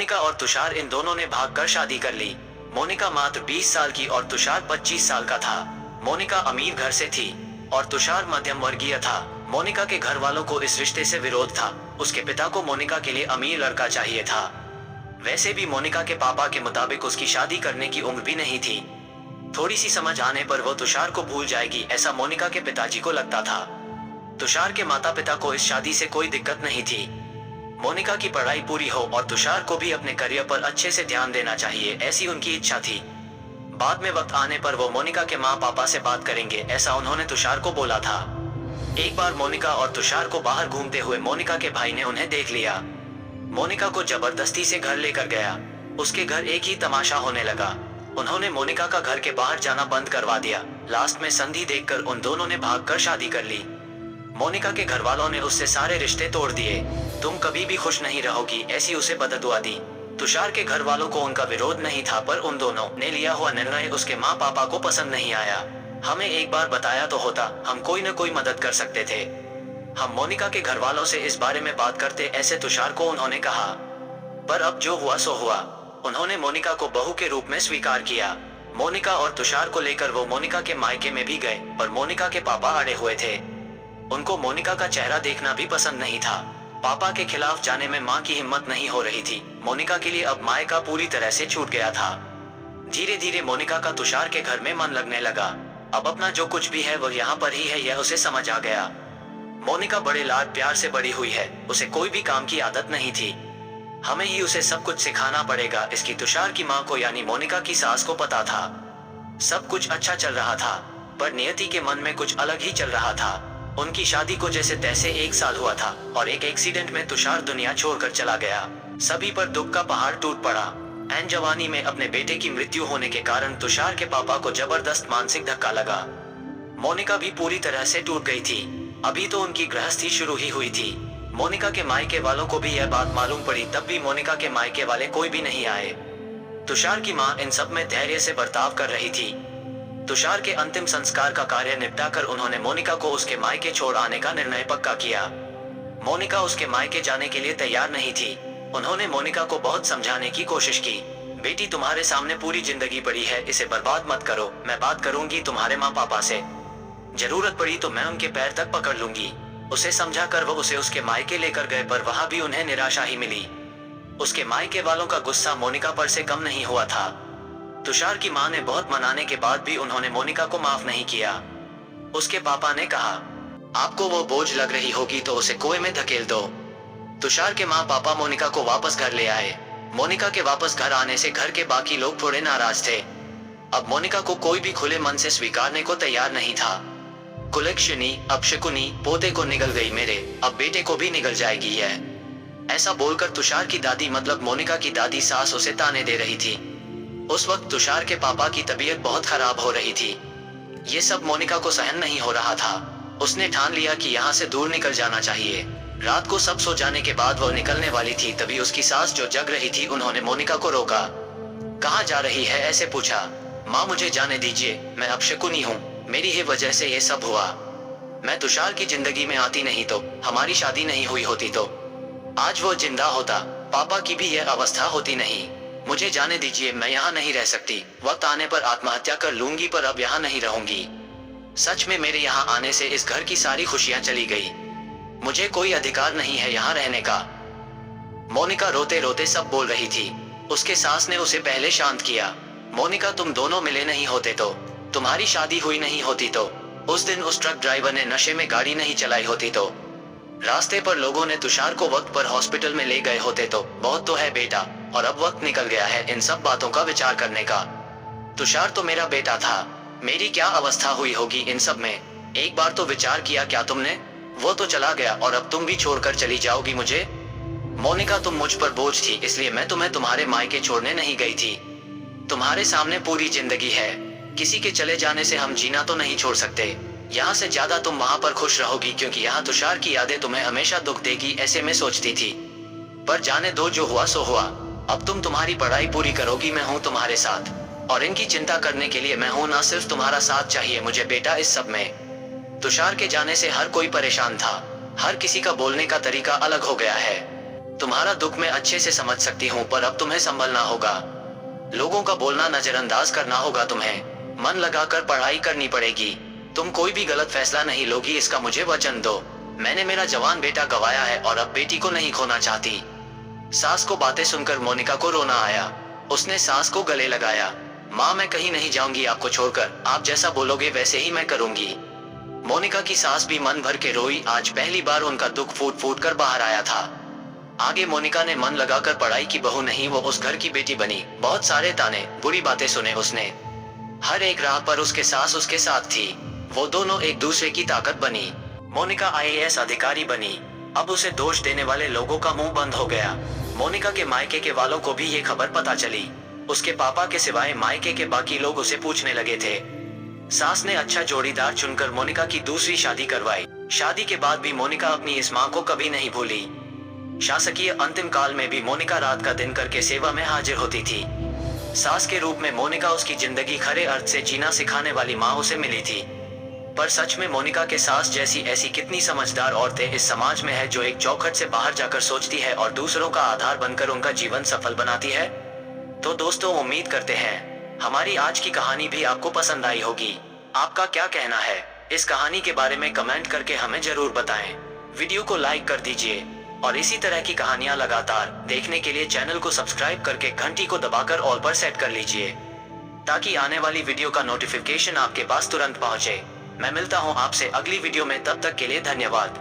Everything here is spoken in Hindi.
मोनिका और तुषार इन दोनों ने भागकर शादी कर ली। मोनिका मात्र 20 साल की और तुषार 25 साल का था। मोनिका अमीर घर से थी और तुषार मध्यम वर्गीय था। मोनिका के घर वालों को इस रिश्ते से विरोध था। उसके पिता को मोनिका के लिए अमीर लड़का चाहिए था। वैसे भी मोनिका के पापा के मुताबिक उसकी शादी करने की उम्र भी नहीं थी। थोड़ी सी समझ आने पर वो तुषार को भूल जाएगी, ऐसा मोनिका के पिताजी को लगता था। तुषार के माता पिता को इस शादी से कोई दिक्कत नहीं थी। मोनिका की पढ़ाई पूरी हो और तुषार को भी अपने करियर पर अच्छे से ध्यान देना चाहिए, ऐसी उनकी इच्छा थी। बाद में वक्त आने पर वो मोनिका के माँ पापा से बात करेंगे, ऐसा उन्होंने तुषार को बोला था। एक बार मोनिका और तुषार को बाहर घूमते हुए मोनिका के भाई ने उन्हें देख लिया। मोनिका को जबरदस्ती से घर लेकर गया। उसके घर एक ही तमाशा होने लगा। उन्होंने मोनिका का घर के बाहर जाना बंद करवा दिया। लास्ट में संधि देखकर उन दोनों ने भागकर शादी कर ली। मोनिका के घर वालों ने उससे सारे रिश्ते तोड़ दिए। तुम कभी भी खुश नहीं रहोगी, ऐसी उसे बददुआ दी। तुषार के घर वालों को उनका विरोध नहीं था, पर उन दोनों ने लिया हुआ निर्णय उसके माँ पापा को पसंद नहीं आया। हमें एक बार बताया तो होता, हम कोई न कोई मदद कर सकते थे। हम मोनिका के घर वालों से इस बारे में बात करते, ऐसे तुषार को उन्होंने कहा। पर अब जो हुआ सो हुआ। उन्होंने मोनिका को बहू के रूप में स्वीकार किया। मोनिका और तुषार को लेकर वो मोनिका के मायके में भी गए, पर मोनिका के पापा अड़े हुए थे। उनको मोनिका का चेहरा देखना भी पसंद नहीं था। पापा के खिलाफ जाने में माँ की हिम्मत नहीं हो रही थी। मोनिका के लिए अब मायका पूरी तरह से छूट गया था। धीरे धीरे मोनिका का तुषार के घर में मन लगने लगा। अब अपना जो कुछ भी है वो यहाँ पर ही है, यह उसे समझ आ गया। मोनिका बड़े लाड प्यार से बड़ी हुई है। उसे कोई भी काम की आदत नहीं थी। हमें ही उसे सब कुछ सिखाना पड़ेगा, इसकी तुषार की माँ को यानी मोनिका की सास को पता था। सब कुछ अच्छा चल रहा था, पर नियति के मन में कुछ अलग ही चल रहा था। उनकी शादी को जैसे तैसे 1 साल हुआ था और एक एक्सीडेंट में तुषार दुनिया छोड़कर चला गया। सभी पर दुख का पहाड़ टूट पड़ा। ऐन जवानी में अपने बेटे की मृत्यु होने के कारण तुषार के पापा को जबरदस्त मानसिक धक्का लगा। मोनिका भी पूरी तरह से टूट गई थी। अभी तो उनकी गृहस्थी शुरू ही हुई थी। मोनिका के मायके वालों को भी यह बात मालूम पड़ी, तब भी मोनिका के मायके वाले कोई भी नहीं आए। तुषार की माँ इन सब में धैर्य से बर्ताव कर रही थी। तुषार के अंतिम संस्कार का कार्य निपटाकर उन्होंने मोनिका को उसके मायके छोड़ आने का निर्णय पक्का किया। मोनिका उसके मायके जाने के लिए तैयार नहीं थी। उन्होंने मोनिका को बहुत समझाने की कोशिश की। बेटी, तुम्हारे सामने पूरी जिंदगी पड़ी है, इसे बर्बाद मत करो। मैं बात करूंगी तुम्हारे माँ पापा से। जरूरत पड़ी तो मैं उनके पैर तक पकड़ लूंगी। उसे समझा कर वो उसे उसके मायके लेकर गए, पर वहां भी उन्हें निराशा ही मिली। उसके मायके वालों का गुस्सा मोनिका पर से कम नहीं हुआ था। तुषार की मां ने बहुत मनाने के बाद भी उन्होंने मोनिका को माफ नहीं किया। उसके पापा ने कहा, आपको वो बोझ लग रही होगी तो उसे कुएं में धकेल दो। तुषार के माँ पापा मोनिका को वापस घर ले आए। मोनिका के वापस घर आने से घर के बाकी लोग थोड़े नाराज थे। अब मोनिका को कोई भी खुले मन से स्वीकारने को तैयार नहीं था। कुलक्षणी, अपशकुनी, पोते को निगल गई मेरे, अब बेटे को भी निगल जाएगी है। ऐसा बोलकर तुषार की दादी मतलब मोनिका की दादी सास उसे ताने दे रही थी। उस वक्त तुषार के पापा की तबीयत बहुत खराब हो रही थी। ये सब मोनिका को सहन नहीं हो रहा था। उसने ठान लिया कि यहाँ से दूर निकल जाना चाहिए। रात को सब सो जाने के बाद वो निकलने वाली थी, तभी उसकी सास जो जग रही थी उन्होंने मोनिका को रोका। कहाँ जा रही है, ऐसे पूछा। माँ, मुझे जाने दीजिए, मैं अपशकुनी हूँ। मेरी ही वजह से ये सब हुआ। मैं तुषार की जिंदगी में आती नहीं तो हमारी शादी नहीं हुई होती, तो आज वो जिंदा होता, पापा की भी यह अवस्था होती नहीं। मुझे जाने दीजिए, मैं यहाँ नहीं रह सकती। वक्त आने पर आत्महत्या कर लूंगी, पर अब यहाँ नहीं रहूंगी। सच में मेरे यहाँ आने से इस घर की सारी खुशियाँ चली गई। मुझे कोई अधिकार नहीं है यहाँ रहने का। मोनिका रोते रोते सब बोल रही थी। उसके सास ने उसे पहले शांत किया। मोनिका, तुम दोनों मिले नहीं होते तो, तुम्हारी शादी हुई नहीं होती तो, उस दिन उस ट्रक ड्राइवर ने नशे में गाड़ी नहीं चलाई होती तो, रास्ते पर लोगों ने तुषार को वक्त पर हॉस्पिटल में ले गए होते तो। बहुत तो है बेटा, और अब वक्त निकल गया है इन सब बातों का विचार करने का। तुषार तो मेरा बेटा था। मेरी क्या अवस्था हुई होगी इन सब में। एक बार तो विचार किया क्या तुमने? वो तो चला गया और अब तुम भी छोड़कर चली जाओगी मुझे। मोनिका, तुम मुझ पर बोझ थी, इसलिए मैं तुम्हें तुम्हारे मायके छोड़ने नहीं गई थी। तुम्हारे सामने पूरी जिंदगी है। किसी के चले जाने से हम जीना तो नहीं छोड़ सकते। यहाँ से ज्यादा तुम वहाँ पर खुश रहोगी, क्योंकि यहाँ तुषार की यादें तुम्हें हमेशा दुख देगी, ऐसे मैं सोचती थी। पर जाने दो, जो हुआ सो हुआ। अब तुम तुम्हारी पढ़ाई पूरी करोगी, मैं हूँ तुम्हारे साथ, और इनकी चिंता करने के लिए मैं हूँ। ना सिर्फ तुम्हारा साथ चाहिए मुझे बेटा इस सब में। तुषार के जाने से हर कोई परेशान था। हर किसी का बोलने का तरीका अलग हो गया है। तुम्हारा दुख मैं अच्छे से समझ सकती हूँ, पर अब तुम्हें संभलना होगा। लोगों का बोलना नजरअंदाज करना होगा तुम्हें। मन लगाकर पढ़ाई करनी पड़ेगी। तुम कोई भी गलत फैसला नहीं लोगी, इसका मुझे वचन दो। मैंने मेरा जवान बेटा गंवाया है और अब बेटी को नहीं खोना चाहती। सास को बातें सुनकर मोनिका को रोना आया। उसने सास को गले लगाया। माँ, मैं कहीं नहीं जाऊंगी आपको छोड़कर, आप जैसा बोलोगे वैसे ही मैं करूंगी। मोनिका की सास भी मन भर के रोई। आज पहली बार उनका दुख फूट फूट कर बाहर आया था। आगे मोनिका ने मन लगाकर पढ़ाई की, बहू नहीं वो उस घर की बेटी बनी। बहुत सारे ताने बुरी बातें सुने उसने। हर एक राह पर उसके सास उसके साथ थी। वो दोनों एक दूसरे की ताकत बनी। मोनिका आईएएस अधिकारी बनी। अब उसे दोष देने वाले लोगों का मुंह बंद हो गया। मोनिका के मायके के वालों को भी ये खबर पता चली। उसके पापा के सिवाय मायके के बाकी लोग उसे पूछने लगे थे। सास ने अच्छा जोड़ीदार चुनकर मोनिका की दूसरी शादी करवाई। शादी के बाद भी मोनिका अपनी इस मां को कभी नहीं भूली। शासकीय अंतिम काल में भी मोनिका रात का दिन करके सेवा में हाजिर होती थी। सास के रूप में मोनिका उसकी जिंदगी खरे अर्थ से जीना सिखाने वाली माँ उसे मिली थी। पर सच में मोनिका के सास जैसी ऐसी कितनी समझदार औरतें इस समाज में है, जो एक चौखट से बाहर जाकर सोचती है और दूसरों का आधार बनकर उनका जीवन सफल बनाती है। तो दोस्तों, उम्मीद करते हैं हमारी आज की कहानी भी आपको पसंद आई होगी। आपका क्या कहना है इस कहानी के बारे में कमेंट करके हमें जरूर बताएं। वीडियो को लाइक कर दीजिए और इसी तरह की कहानियां लगातार देखने के लिए चैनल को सब्सक्राइब करके घंटी को दबाकर ऑल पर सेट कर लीजिए, ताकि आने वाली वीडियो का नोटिफिकेशन आपके पास तुरंत पहुंचे। मैं मिलता हूं आपसे अगली वीडियो में, तब तक के लिए धन्यवाद।